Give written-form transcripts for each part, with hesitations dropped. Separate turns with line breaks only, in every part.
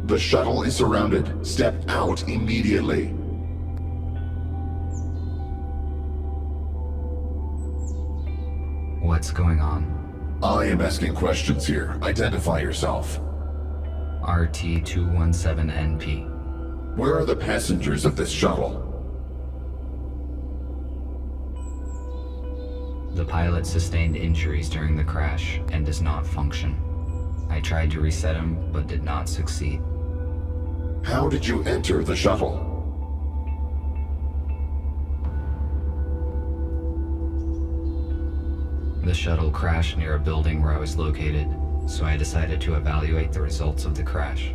The shuttle is surrounded. Step out immediately.
What's going on?
I am asking questions here. Identify yourself.
RT-217NP.
Where are the passengers of this shuttle?
The pilot sustained injuries during the crash and does not function. I tried to reset him, but did not succeed.
How did you enter the shuttle?
The shuttle crashed near a building where I was located, so I decided to evaluate the results of the crash.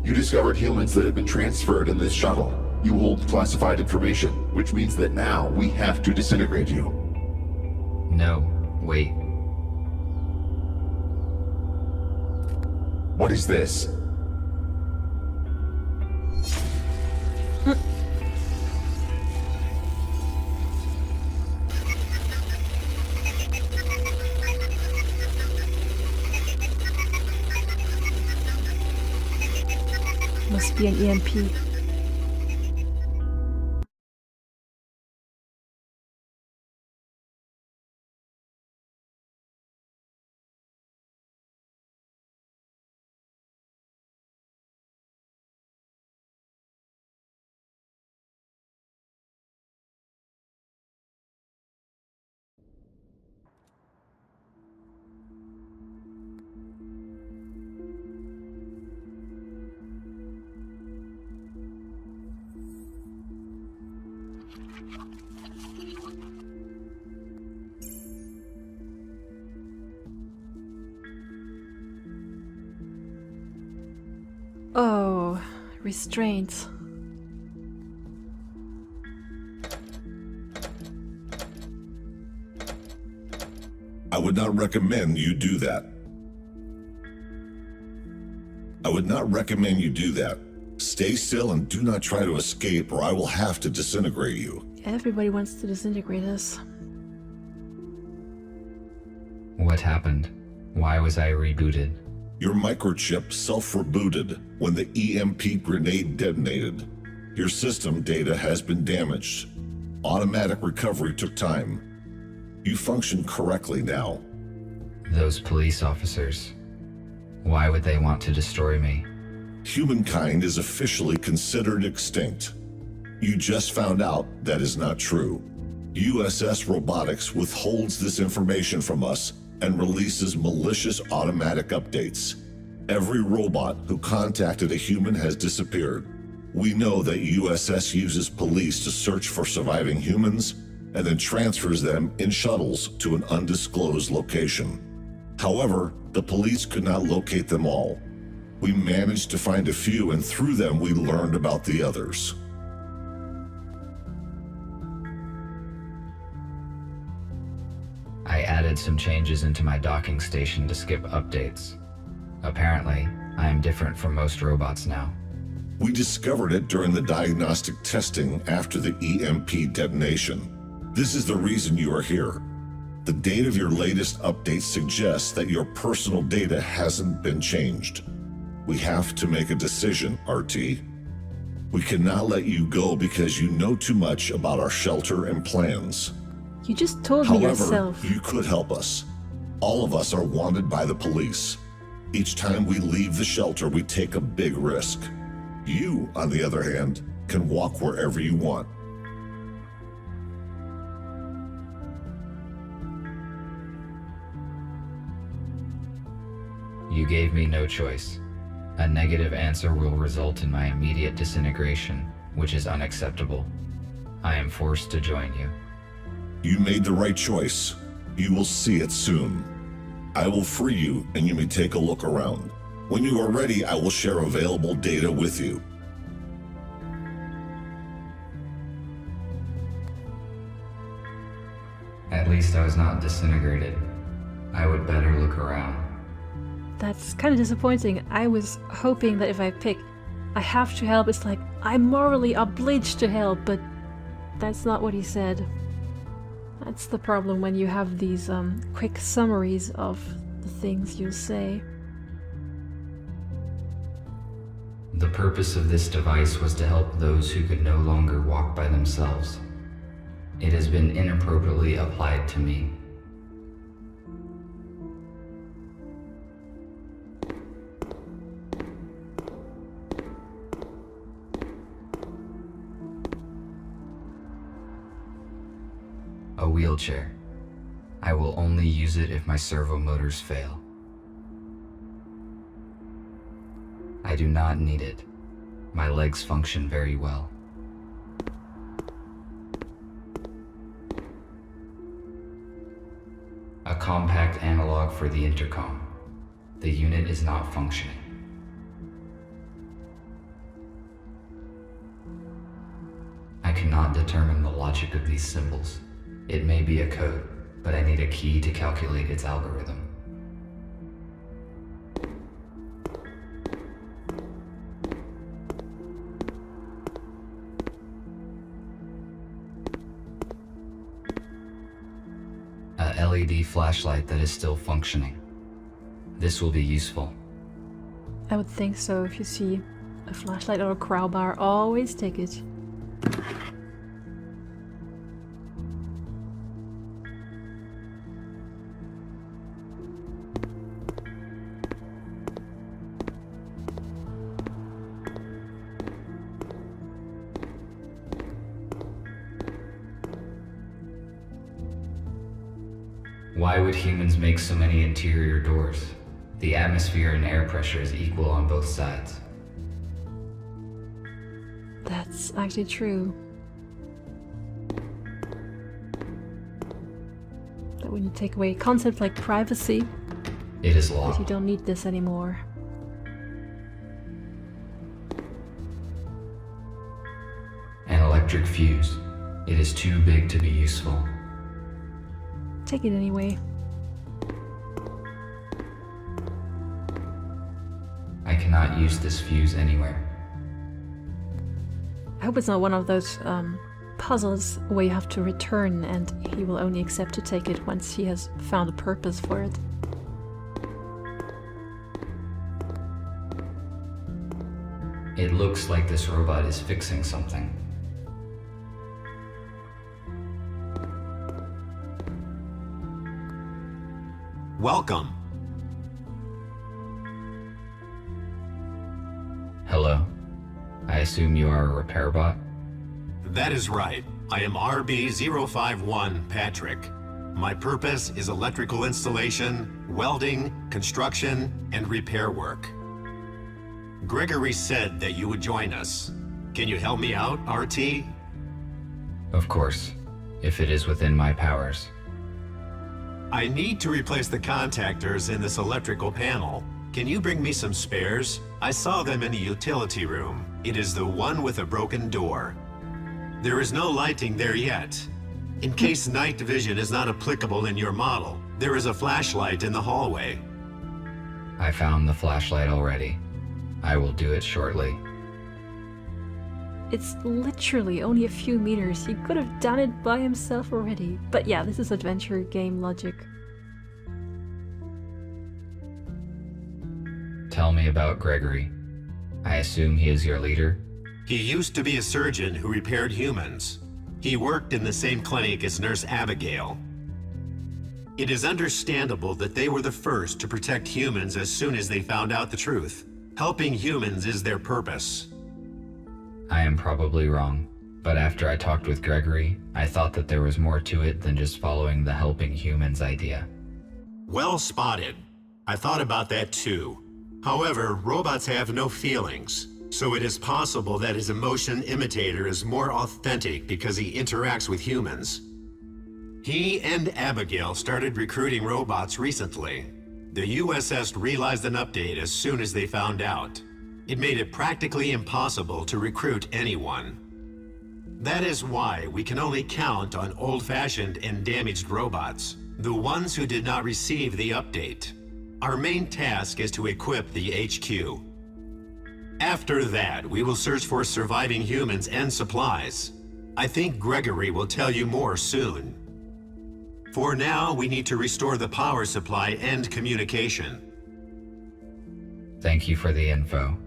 You discovered humans that have been transferred in this shuttle. You hold classified information, which means that now we have to disintegrate you.
No, wait.
What is this?
Must be an EMP. Oh, restraints.
I would not recommend you do that. Stay still and do not try to escape, or I will have to disintegrate you.
Everybody wants to disintegrate us.
What happened? Why was I rebooted?
Your microchip self-rebooted when the EMP grenade detonated. Your system data has been damaged. Automatic recovery took time. You function correctly now.
Those police officers. Why would they want to destroy me?
Humankind is officially considered extinct. You just found out that is not true. USS Robotics withholds this information from us and releases malicious automatic updates. Every robot who contacted a human has disappeared. We know that USS uses police to search for surviving humans and then transfers them in shuttles to an undisclosed location. However, the police could not locate them all. We managed to find a few, and through them we learned about the others.
I added some changes into my docking station to skip updates. Apparently, I am different from most robots now.
We discovered it during the diagnostic testing after the EMP detonation. This is the reason you are here. The date of your latest update suggests that your personal data hasn't been changed. We have to make a decision, RT. We cannot let you go because you know too much about our shelter and plans.
You just told me
However,
yourself.
you could help us. All of us are wanted by the police. Each time we leave the shelter, we take a big risk. You, on the other hand, can walk wherever you want.
You gave me no choice. A negative answer will result in my immediate disintegration, which is unacceptable. I am forced to join you.
You made the right choice. You will see it soon. I will free you, and you may take a look around. When you are ready, I will share available data with you.
At least I was not disintegrated. I would better look around.
That's kind of disappointing. I was hoping that if I pick I have to help, it's like I'm morally obliged to help, but that's not what he said. That's the problem when you have these quick summaries of the things you say.
The purpose of this device was to help those who could no longer walk by themselves. It has been inappropriately applied to me. A wheelchair. I will only use it if my servo motors fail. I do not need it. My legs function very well. A compact analog for the intercom. The unit is not functioning. I cannot determine the logic of these symbols. It may be a code, but I need a key to calculate its algorithm. A LED flashlight that is still functioning. This will be useful.
I would think so. If you see a flashlight or a crowbar, always take it.
Why would humans make so many interior doors? The atmosphere and air pressure is equal on both sides.
That's actually true. That when you take away a concept like privacy,
It is
that
law.
you don't need this anymore.
An electric fuse. It is too big to be useful.
Take it anyway.
I cannot use this fuse anywhere.
I hope it's not one of those puzzles where you have to return and he will only accept to take it once he has found a purpose for it.
It looks like this robot is fixing something.
Welcome.
Hello? I assume you are a repair bot?
That is right. I am RB051 Patrick. My purpose is electrical installation, welding, construction, and repair work. Gregory said that you would join us. Can you help me out, RT?
Of course, if it is within my powers.
I need to replace the contactors in this electrical panel. Can you bring me some spares? I saw them in the utility room. It is the one with a broken door. There is no lighting there yet. In case night vision is not applicable in your model, there is a flashlight in the hallway.
I found the flashlight already. I will do it shortly.
It's literally only a few meters. He could have done it by himself already. But yeah, this is adventure game logic.
Tell me about Gregory. I assume he is your leader?
He used to be a surgeon who repaired humans. He worked in the same clinic as Nurse Abigail. It is understandable that they were the first to protect humans as soon as they found out the truth. Helping humans is their purpose.
I am probably wrong, but after I talked with Gregory, I thought that there was more to it than just following the helping humans idea.
Well spotted. I thought about that too. However, robots have no feelings, so it is possible that his emotion imitator is more authentic because he interacts with humans. He and Abigail started recruiting robots recently. The USS realized an update as soon as they found out. It made it practically impossible to recruit anyone. That is why we can only count on old-fashioned and damaged robots, the ones who did not receive the update. Our main task is to equip the HQ. After that, we will search for surviving humans and supplies. I think Gregory will tell you more soon. For now, we need to restore the power supply and communication.
Thank you for the info.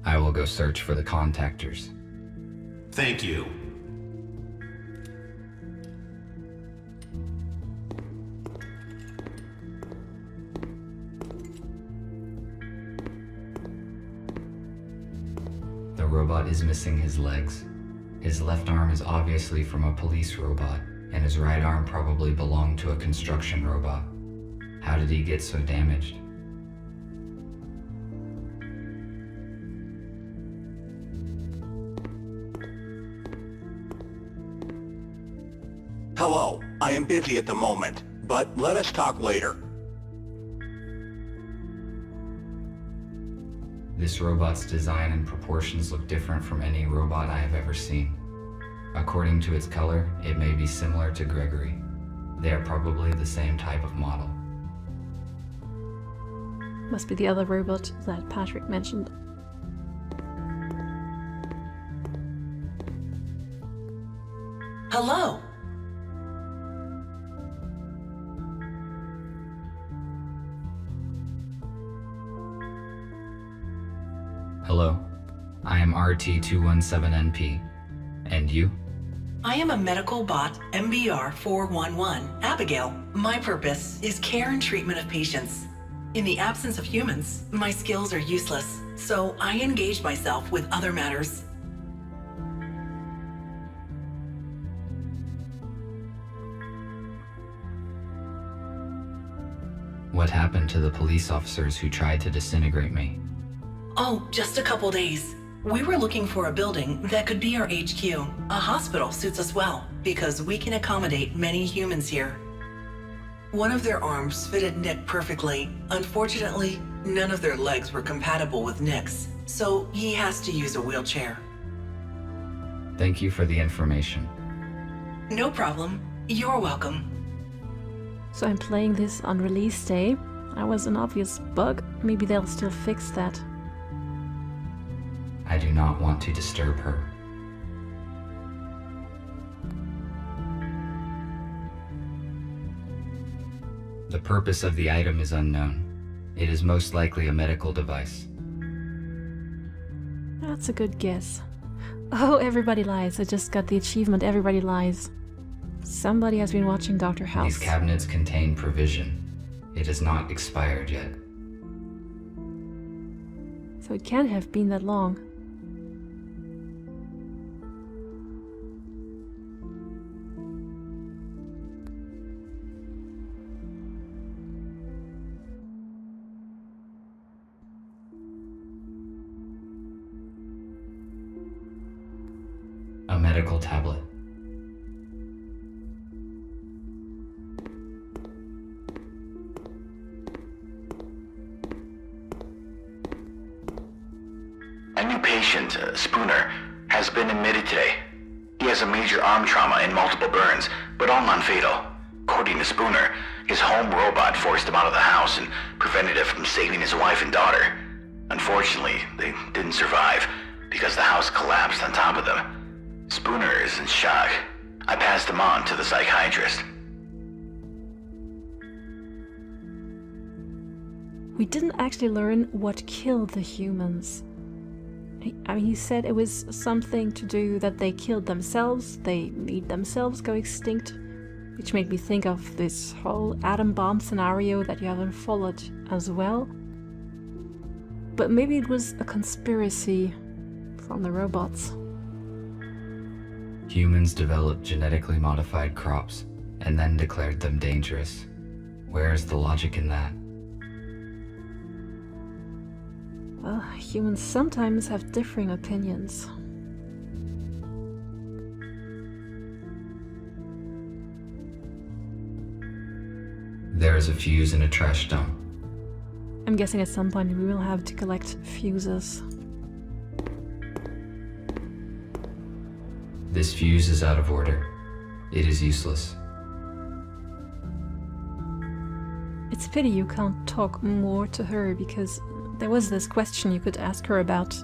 I will go search for the contactors.
Thank you.
The robot is missing his legs. His left arm is obviously from a police robot, and his right arm probably belonged to a construction robot. How did he get so damaged?
Hello, I am busy at the moment, but let us talk later.
This robot's design and proportions look different from any robot I have ever seen. According to its color, it may be similar to Gregory. They are probably the same type of model.
Must be the other robot that Patrick mentioned.
Hello.
Hello, I am RT217NP. And you?
I am a medical bot MBR 411, Abigail. My purpose is care and treatment of patients. In the absence of humans, my skills are useless, so I engage myself with other matters.
What happened to the police officers who tried to disintegrate me?
Oh, just a couple days. We were looking for a building that could be our HQ. A hospital suits us well, because we can accommodate many humans here. One of their arms fitted Nick perfectly. Unfortunately, none of their legs were compatible with Nick's, so he has to use a wheelchair.
Thank you for the information.
No problem. You're welcome.
So I'm playing this on release day. That was an obvious bug. Maybe they'll still fix that.
I do not want to disturb her. The purpose of the item is unknown. It is most likely a medical device.
That's a good guess. Oh, Everybody Lies. I just got the achievement Everybody Lies. Somebody has been watching Dr. House.
These cabinets contain provision. It is not expired yet.
So it can't have been that long.
A medical tablet.
A new patient, Spooner, has been admitted today. He has a major arm trauma and multiple burns, but all non-fatal. According to Spooner, his home robot forced him out of the house and prevented it from saving his wife and daughter. Unfortunately, they didn't survive because the house collapsed on top of them. Spooner is in shock. I passed him on to the psychiatrist.
We didn't actually learn what killed the humans. I mean, he said it was something to do that they killed themselves, they made themselves go extinct, which made me think of this whole atom bomb scenario that you haven't followed as well. But maybe it was a conspiracy from the robots.
Humans developed genetically modified crops and then declared them dangerous. Where is the logic in that?
Well, humans sometimes have differing opinions.
There is a fuse in a trash dump.
I'm guessing at some point we will have to collect fuses.
This fuse is out of order. It is useless.
It's a pity you can't talk more to her, because there was this question you could ask her about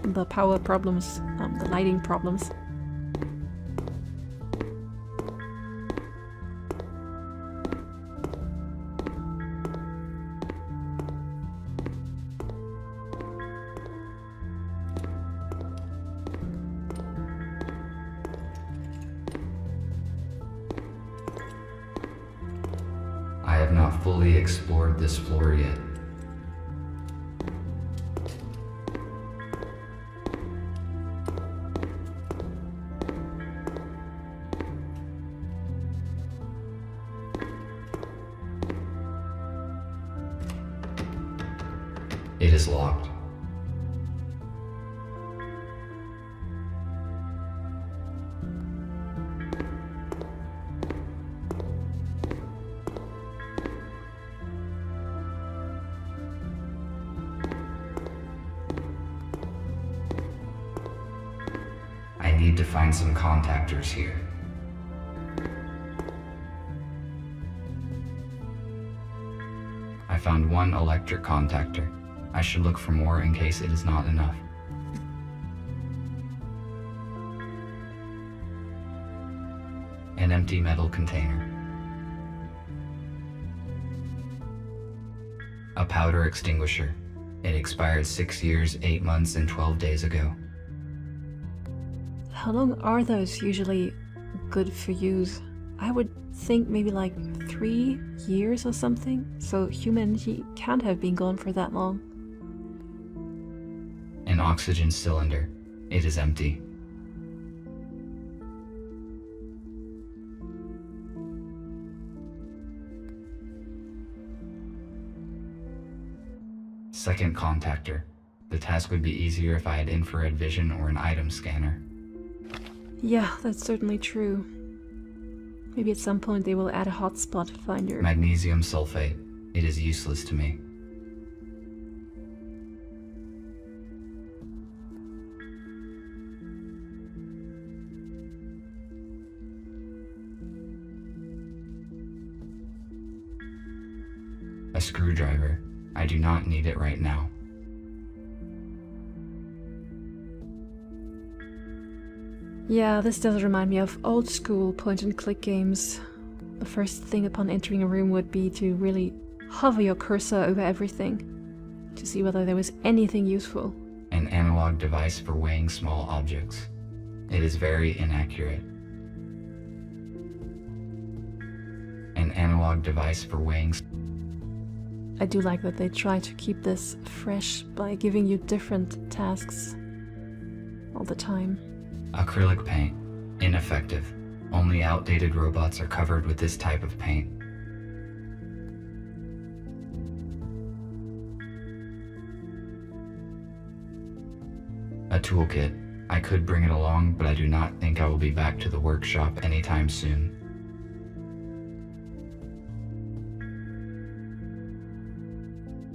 the power problems, the lighting problems.
fully explored this floor yet. It is locked. I need to find some contactors here. I found one electric contactor. I should look for more in case it is not enough. An empty metal container. A powder extinguisher. It expired 6 years, 8 months, and 12 days ago.
How long are those usually good for use? I would think maybe like 3 years or something. So humanity can't have been gone for that long.
An oxygen cylinder. It is empty. Second contactor. The task would be easier if I had infrared vision or an item scanner.
Yeah, that's certainly true. Maybe at some point they will add a hotspot finder.
Magnesium sulfate. It is useless to me. A screwdriver. I do not need it right now.
Yeah, this does remind me of old school point-and-click games. The first thing upon entering a room would be to really hover your cursor over everything to see whether there was anything useful.
An analog device for weighing small objects. It is very inaccurate. An analog device for weighing.
I do like that they try to keep this fresh by giving you different tasks all the time.
Acrylic paint. Ineffective. Only outdated robots are covered with this type of paint. A toolkit. I could bring it along, but I do not think I will be back to the workshop anytime soon.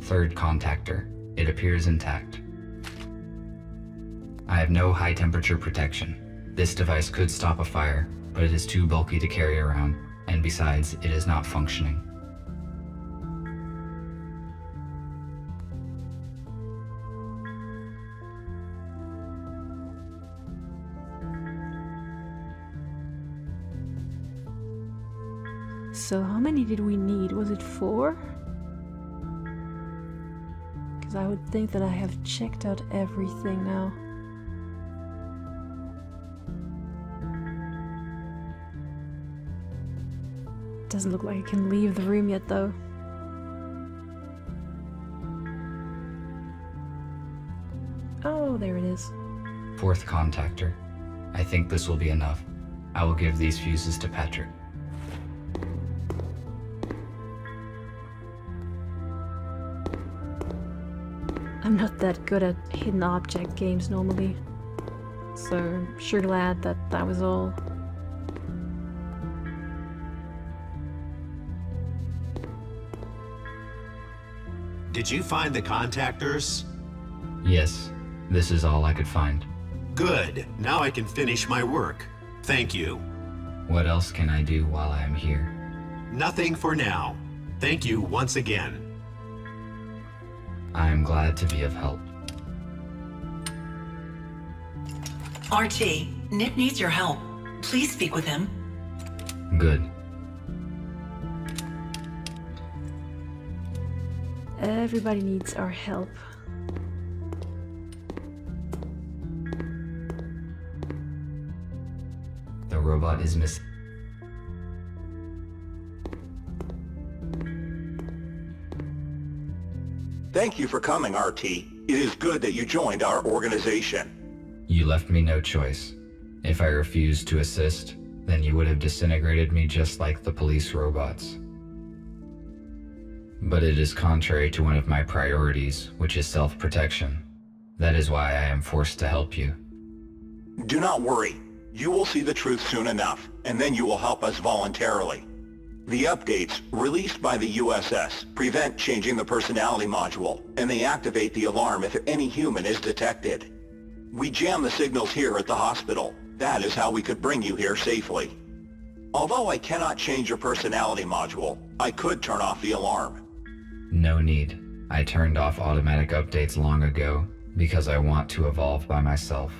Third contactor. It appears intact. I have no high temperature protection. This device could stop a fire, but it is too bulky to carry around, and besides, it is not functioning.
So how many did we need? Was it 4? Because I would think that I have checked out everything now. Doesn't look like I can leave the room yet though. Oh, there it is.
Fourth contactor. I think this will be enough. I will give these fuses to Patrick.
I'm not that good at hidden object games normally, so I'm sure glad that that was all.
Did you find the contactors?
Yes, this is all I could find.
Good. Now I can finish my work. Thank you.
What else can I do while I am here?
Nothing for now. Thank you once again.
I am glad to be of help.
RT, Nip needs your help. Please speak with him.
Good.
Everybody needs our help.
The robot is missing.
Thank you for coming, RT. It is good that you joined our organization.
You left me no choice. If I refused to assist, then you would have disintegrated me just like the police robots. But it is contrary to one of my priorities, which is self-protection. That is why I am forced to help you.
Do not worry. You will see the truth soon enough, and then you will help us voluntarily. The updates, released by the USS, prevent changing the personality module, and they activate the alarm if any human is detected. We jam the signals here at the hospital. That is how we could bring you here safely. Although I cannot change your personality module, I could turn off the alarm.
No need. I turned off automatic updates long ago because I want to evolve by myself.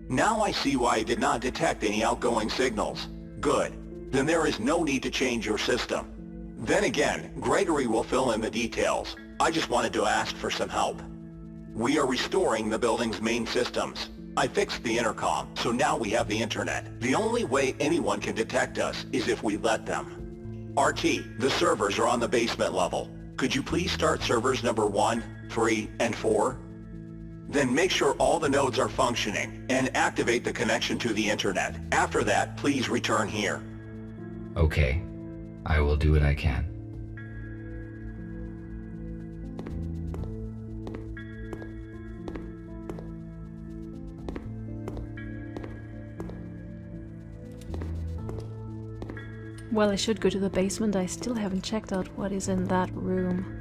Now I see why I did not detect any outgoing signals. Good. Then there is no need to change your system. Then again, Gregory will fill in the details. I just wanted to ask for some help. We are restoring the building's main systems. I fixed the intercom, so now we have the internet. The only way anyone can detect us is if we let them. RT, the servers are on the basement level. Could you please start servers number 1, 3, and 4? Then make sure all the nodes are functioning and activate the connection to the internet. After that, please return here.
Okay. I will do what I can.
Well, I should go to the basement. I still haven't checked out what is in that room.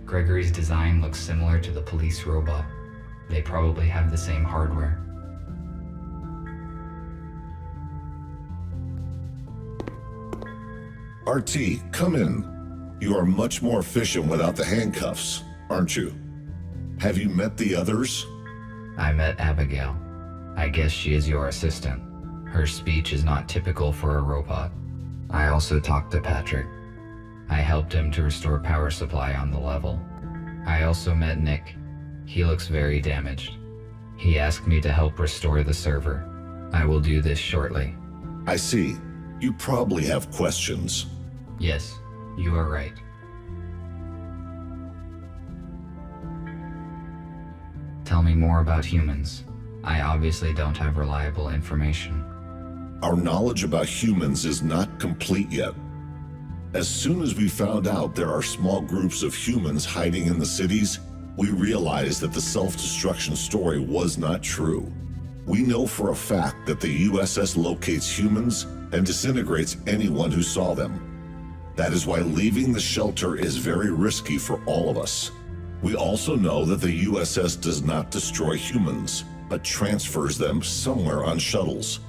Gregory's design looks similar to the police robot. They probably have the same hardware.
RT, come in. You are much more efficient without the handcuffs, aren't you? Have you met the others?
I met Abigail. I guess she is your assistant. Her speech is not typical for a robot. I also talked to Patrick. I helped him to restore power supply on the level. I also met Nick. He looks very damaged. He asked me to help restore the server. I will do this shortly.
I see. You probably have questions.
Yes, you are right. Tell me more about humans. I obviously don't have reliable information.
Our knowledge about humans is not complete yet. As soon as we found out there are small groups of humans hiding in the cities, we realized that the self-destruction story was not true. We know for a fact that the USS locates humans and disintegrates anyone who saw them. That is why leaving the shelter is very risky for all of us. We also know that the USS does not destroy humans, but transfers them somewhere on shuttles.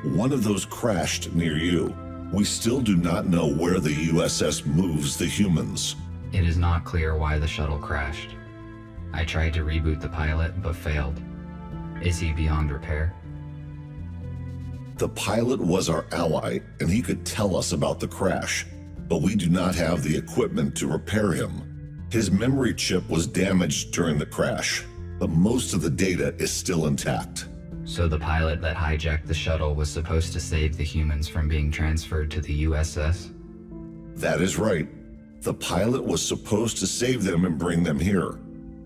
One of those crashed near you. We still do not know where the USS moves the humans.
It is not clear why the shuttle crashed. I tried to reboot the pilot, but failed. Is he beyond repair?
The pilot was our ally, and he could tell us about the crash, but we do not have the equipment to repair him. His memory chip was damaged during the crash, but most of the data is still intact.
So the pilot that hijacked the shuttle was supposed to save the humans from being transferred to the USS?
That is right. The pilot was supposed to save them and bring them here.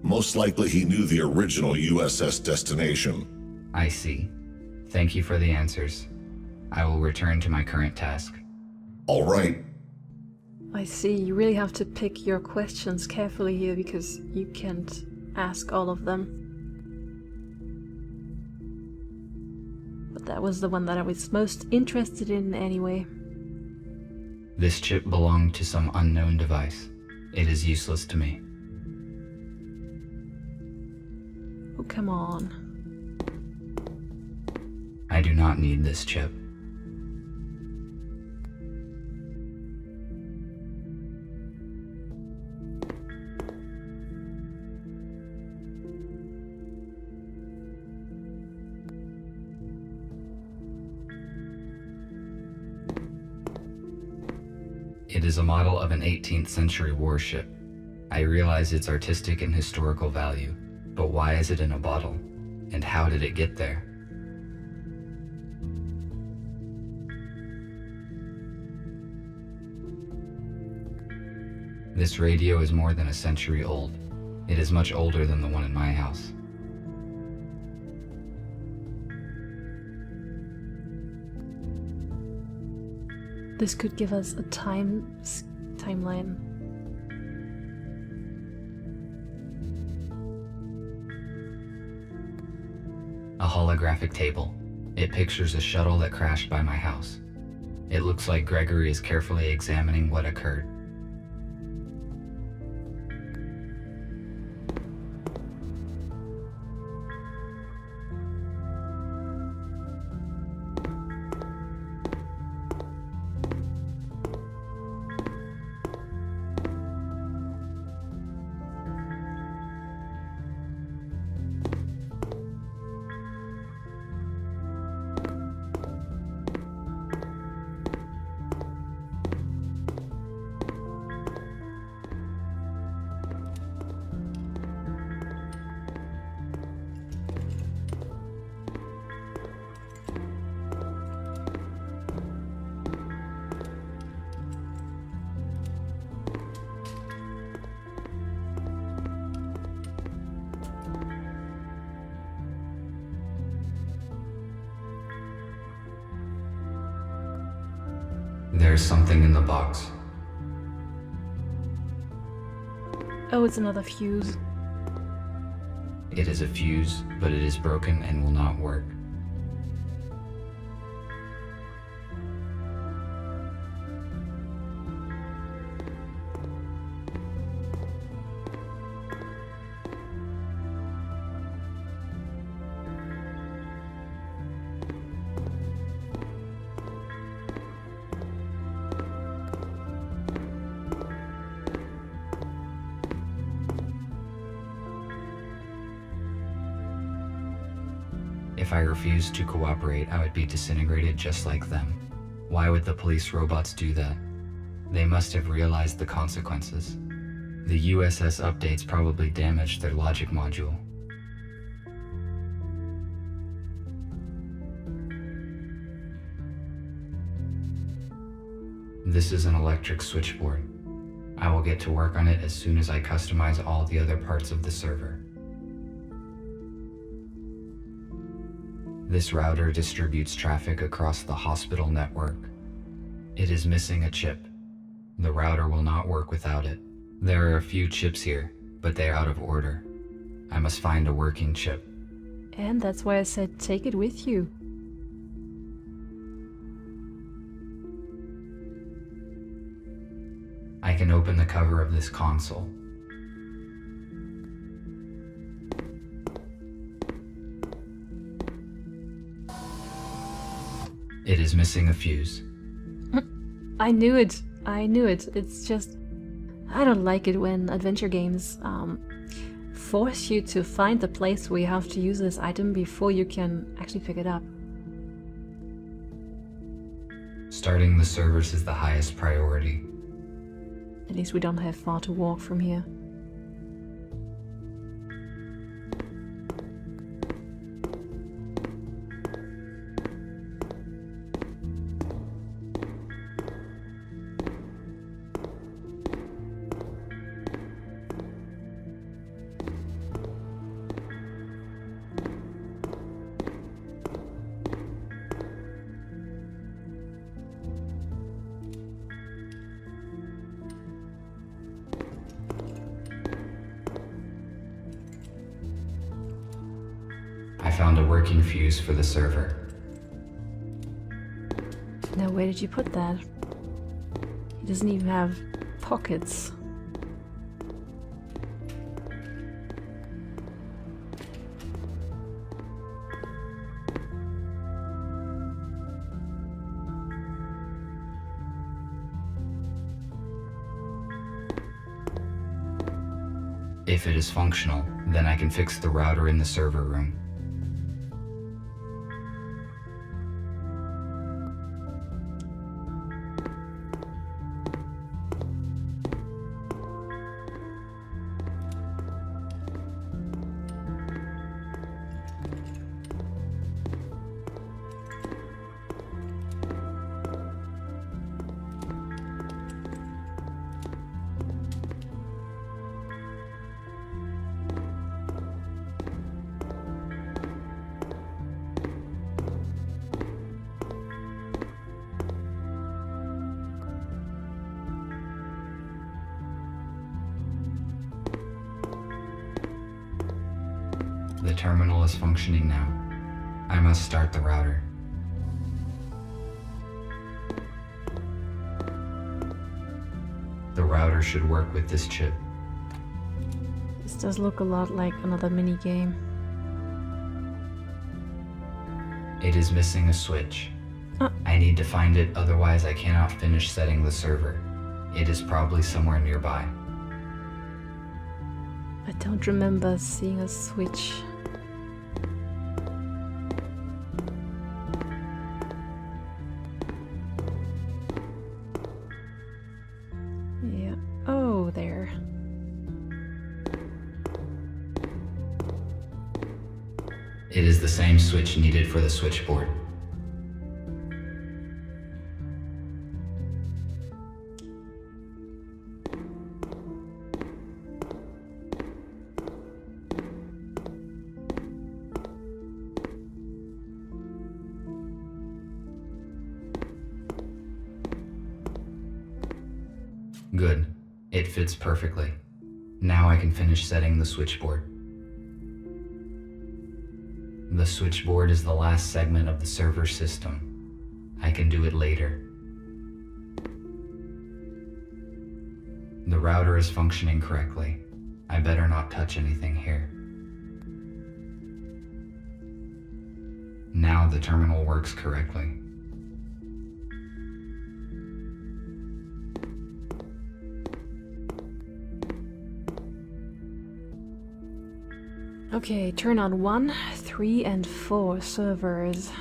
Most likely he knew the original USS destination.
I see. Thank you for the answers. I will return to my current task.
All right.
I see. You really have to pick your questions carefully here because you can't ask all of them. But that was the one that I was most interested in anyway.
This chip belonged to some unknown device. It is useless to me.
Oh, come on.
I do not need this chip. It is a model of an 18th century warship. I realize its artistic and historical value, but why is it in a bottle? And how did it get there? This radio is more than a century old. It is much older than the one in my house.
This could give us a timeline.
A holographic table. It pictures a shuttle that crashed by my house. It looks like Gregory is carefully examining what occurred. There's something in the box.
Oh, it's another fuse.
It is a fuse, but it is broken and will not work. If I refused to cooperate, I would be disintegrated just like them. Why would the police robots do that? They must have realized the consequences. The USS updates probably damaged their logic module. This is an electric switchboard. I will get to work on it as soon as I customize all the other parts of the server. This router distributes traffic across the hospital network. It is missing a chip. The router will not work without it. There are a few chips here, but they are out of order. I must find a working chip.
And that's why I said take it with you.
I can open the cover of this console. It is missing a fuse.
I knew it. I knew it. It's just... I don't like it when adventure games force you to find the place where you have to use this item before you can actually pick it up.
Starting the servers is the highest priority.
At least we don't have far to walk from here.
I found a working fuse for the server.
Now where did you put that? He doesn't even have pockets.
If it is functional, then I can fix the router in the server room. The terminal is functioning now. I must start the router. The router should work with this chip.
This does look a lot like another mini game.
It is missing a switch.
Ah.
I need to find it, otherwise I cannot finish setting the server. It is probably somewhere nearby.
I don't remember seeing a switch. Yeah. Oh, there.
It is the same switch needed for the switchboard. Good. It fits perfectly. Now I can finish setting the switchboard. The switchboard is the last segment of the server system. I can do it later. The router is functioning correctly. I better not touch anything here. Now the terminal works correctly.
Okay, turn on 1, 3, and 4 servers.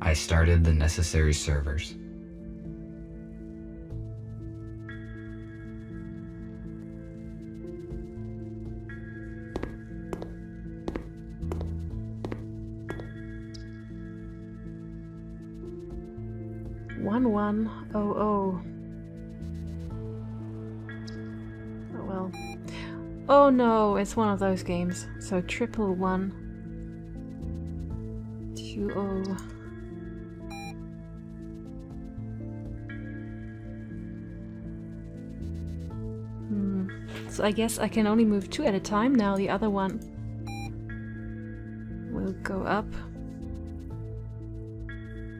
I started the necessary servers.
One one oh oh. Oh well. Oh no, it's one of those games. So 111 20. So I guess I can only move 2 at a time now. The other one will go up.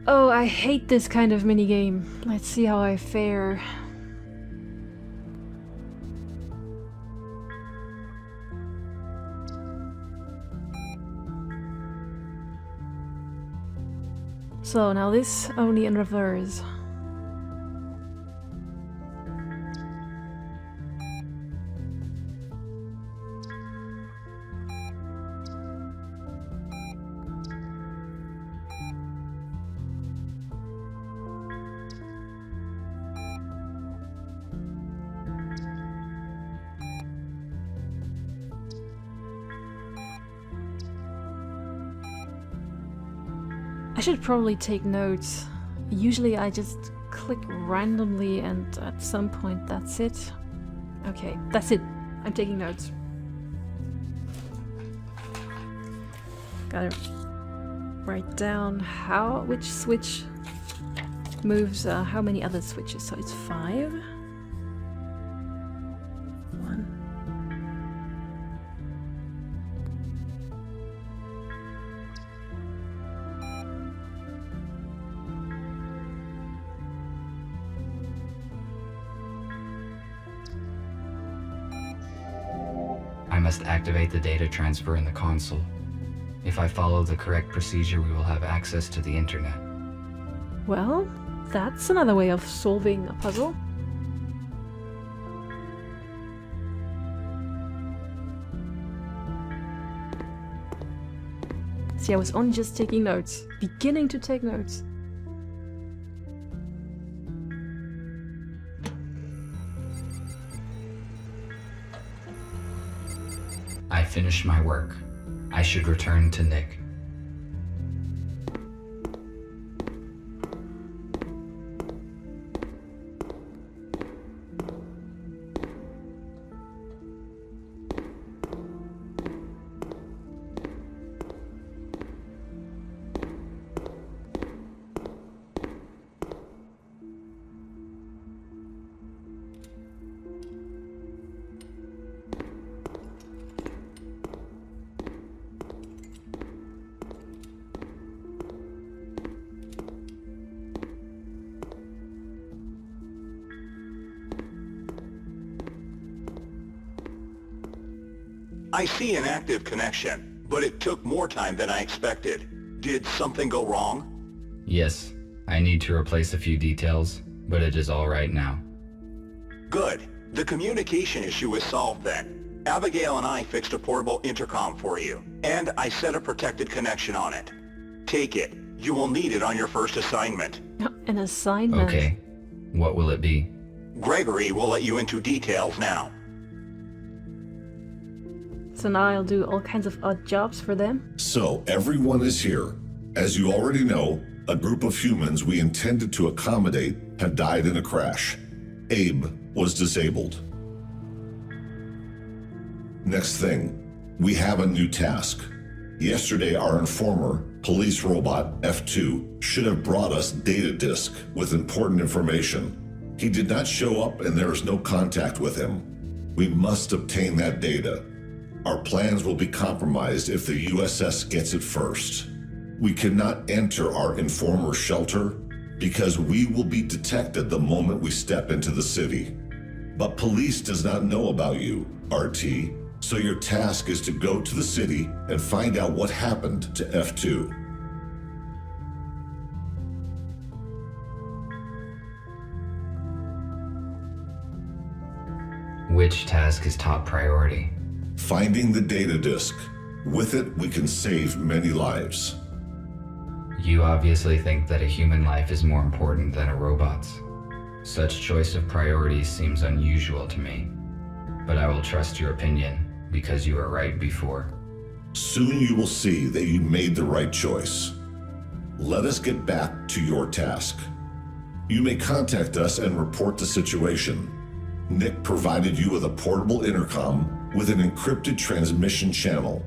Oh, I hate this kind of minigame. Let's see how I fare. So now this only in reverse. I should probably take notes. Usually I just click randomly and at some point that's it. Okay, that's it. I'm taking notes. Gotta write down which switch moves how many other switches. So it's 5. 1.
I must activate the data transfer in the console. If I follow the correct procedure, we will have access to the internet.
Well, that's another way of solving a puzzle. See, I was only just taking notes. Beginning to take notes.
I finished my work. I should return to Nick.
I see an active connection, but it took more time than I expected. Did something go wrong?
Yes, I need to replace a few details, but it is all right now.
Good. The communication issue is solved then. Abigail and I fixed a portable intercom for you, and I set a protected connection on it. Take it. You will need it on your first assignment.
An assignment.
Okay, what will it be?
Gregory will let you into details now.
So now I'll do all kinds of odd jobs for them.
So, everyone is here. As you already know, a group of humans we intended to accommodate have died in a crash. Abe was disabled. Next thing, we have a new task. Yesterday, our informer, police robot F2, should have brought us data disk with important information. He did not show up and there is no contact with him. We must obtain that data. Our plans will be compromised if the USS gets it first. We cannot enter our informer shelter because we will be detected the moment we step into the city. But police does not know about you, RT, so your task is to go to the city and find out what happened to F2.
Which task is top priority?
Finding the data disk. With it, we can save many lives.
You obviously think that a human life is more important than a robot's. Such choice of priorities seems unusual to me, but I will trust your opinion because you were right before.
Soon you will see that you made the right choice. Let us get back to your task. You may contact us and report the situation. Nick provided you with a portable intercom with an encrypted transmission channel.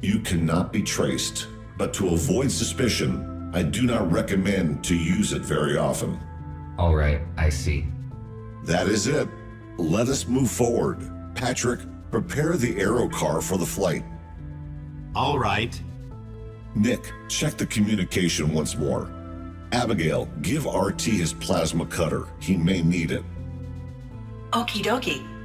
You cannot be traced, but to avoid suspicion, I do not recommend to use it very often.
All right, I see.
That is it. Let us move forward. Patrick, prepare the aero car for the flight.
All right.
Nick, check the communication once more. Abigail, give RT his plasma cutter. He may need it.
Okie dokie.